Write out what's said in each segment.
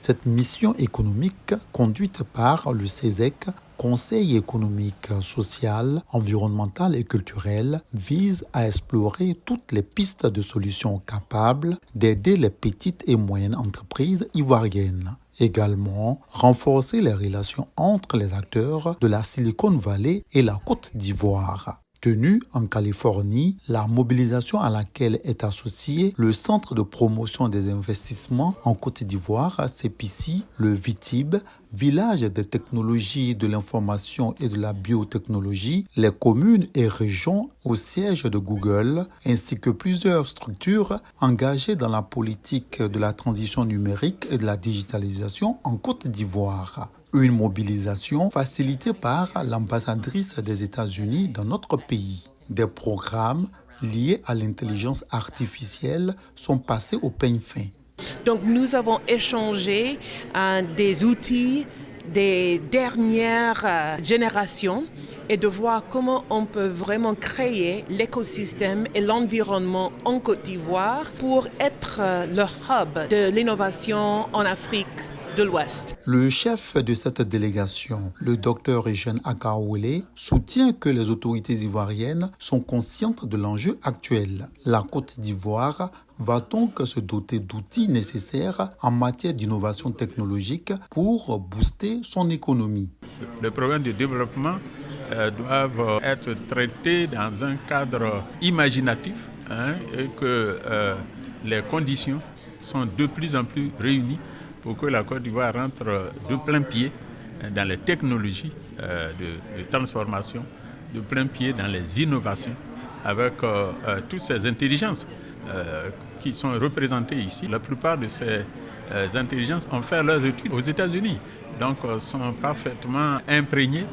Cette mission économique, conduite par le CESEC, Conseil économique, social, environnemental et culturel, vise à explorer toutes les pistes de solutions capables d'aider les petites et moyennes entreprises ivoiriennes. Également, renforcer les relations entre les acteurs de la Silicon Valley et la Côte d'Ivoire. Tenue en Californie, la mobilisation à laquelle est associé le Centre de promotion des investissements en Côte d'Ivoire, CEPICI, le VITIB, Village des technologies de l'information et de la biotechnologie, les communes et régions au siège de Google, ainsi que plusieurs structures engagées dans la politique de la transition numérique et de la digitalisation en Côte d'Ivoire. Une mobilisation facilitée par l'ambassadrice des États-Unis dans notre pays. Des programmes liés à l'intelligence artificielle sont passés au peigne fin. Donc nous avons échangé des outils des dernières générations et de voir comment on peut vraiment créer l'écosystème et l'environnement en Côte d'Ivoire pour être le hub de l'innovation en Afrique de l'Ouest. Le chef de cette délégation, le Dr Eugène Akaouele, soutient que les autorités ivoiriennes sont conscientes de l'enjeu actuel. La Côte d'Ivoire va donc se doter d'outils nécessaires en matière d'innovation technologique pour booster son économie. Les problèmes de développement doivent être traités dans un cadre imaginatif et que les conditions sont de plus en plus réunies pour que la Côte d'Ivoire rentre de plein pied dans les technologies de transformation, de plein pied dans les innovations, avec toutes ces intelligences qui sont représentées ici. La plupart de ces intelligences ont fait leurs études aux États-Unis, donc sont parfaitement imprégnés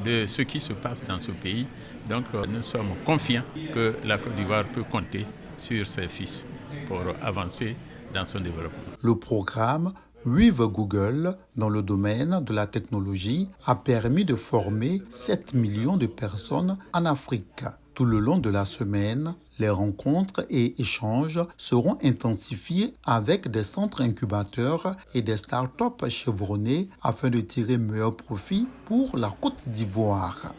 de ce qui se passe dans ce pays. Donc nous sommes confiants que la Côte d'Ivoire peut compter sur ses fils pour avancer dans son développement. Le programme With Google dans le domaine de la technologie a permis de former 7 millions de personnes en Afrique. Tout le long de la semaine, les rencontres et échanges seront intensifiés avec des centres incubateurs et des startups chevronnés afin de tirer meilleur profit pour la Côte d'Ivoire.